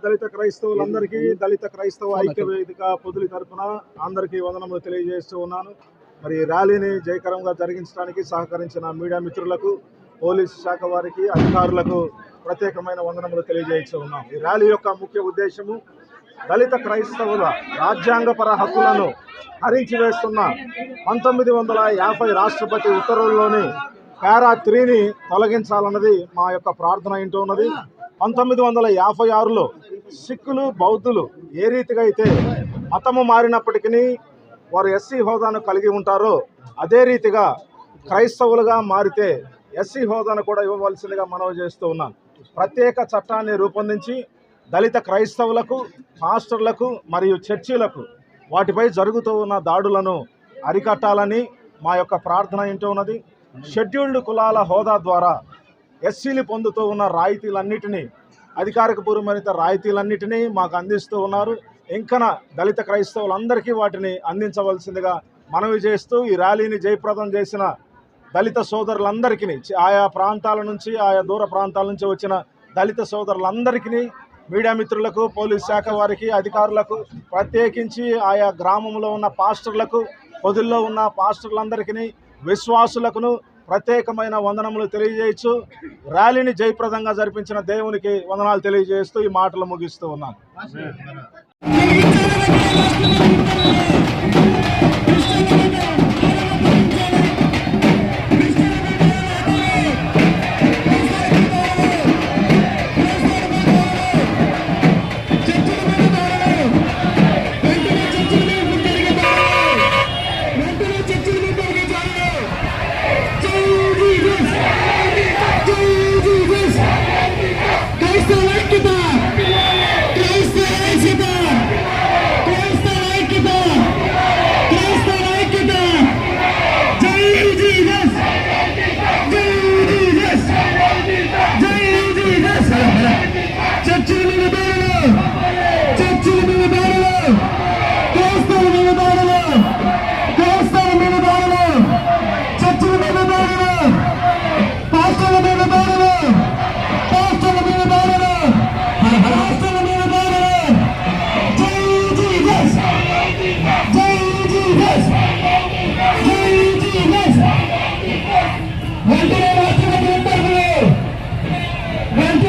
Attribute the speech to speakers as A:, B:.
A: దళిత క్రైస్తవులందరికీ దళిత క్రైస్తవ ఐక్య వేదిక పొదులి తరఫున అందరికీ వందనములు తెలియజేస్తూ ఉన్నాను. మరి ర్యాలీని జయకరంగా జరిగించడానికి సహకరించిన మీడియా మిత్రులకు, పోలీస్ శాఖ వారికి, అధికారులకు ప్రత్యేకమైన వందనములు తెలియజేస్తూ ఉన్నాం. ఈ ర్యాలీ యొక్క ముఖ్య ఉద్దేశము దళిత క్రైస్తవుల రాజ్యాంగపర హక్కులను హరించి వేస్తున్న 1950 రాష్ట్రపతి ఉత్తర్వుల్లోని పారా 3ని తొలగించాలన్నది మా యొక్క ప్రార్థన ఇంటూ ఉన్నది. 1956లో సిక్కులు, బౌద్ధులు ఏ రీతిగా అయితే మతము మారినప్పటికీ వారు ఎస్సీ హోదాను కలిగి ఉంటారో అదే రీతిగా క్రైస్తవులుగా మారితే ఎస్సీ హోదాను కూడా ఇవ్వవలసిందిగా మనవి చేస్తూ ఉన్నాను. ప్రత్యేక చట్టాన్ని రూపొందించి దళిత క్రైస్తవులకు, పాస్టర్లకు మరియు చర్చీలకు వాటిపై జరుగుతూ ఉన్న దాడులను అరికట్టాలని మా యొక్క ప్రార్థన ఇంటూ ఉన్నది. షెడ్యూల్డ్ కులాల హోదా ద్వారా ఎస్సీలు పొందుతూ ఉన్న రాయితీలన్నిటినీ, అధికారికపూర్వమైన రాయితీలన్నిటినీ మాకు అందిస్తూ ఉన్నారు. ఇంకన దళిత క్రైస్తవులందరికీ వాటిని అందించవలసిందిగా మనవి చేస్తూ ఈ ర్యాలీని జయప్రదం చేసిన దళిత సోదరులందరికీ, ఆయా ప్రాంతాల నుంచి, ఆయా దూర ప్రాంతాల నుంచి వచ్చిన దళిత సోదరులందరికీ, మీడియా మిత్రులకు, పోలీస్ శాఖ వారికి, అధికారులకు, ప్రత్యేకించి ఆయా గ్రామంలో ఉన్న పాస్టర్లకు, పొదుల్లో ఉన్న పాస్టర్లందరికీ, విశ్వాసులకును ప్రత్యేకమైన వందనములు తెలియజేయచ్చు. ర్యాలీని జయప్రదంగా జరిపించిన దేవునికి వందనాలు తెలియజేస్తూ ఈ మాటలు ముగిస్తూ ఉన్నాను.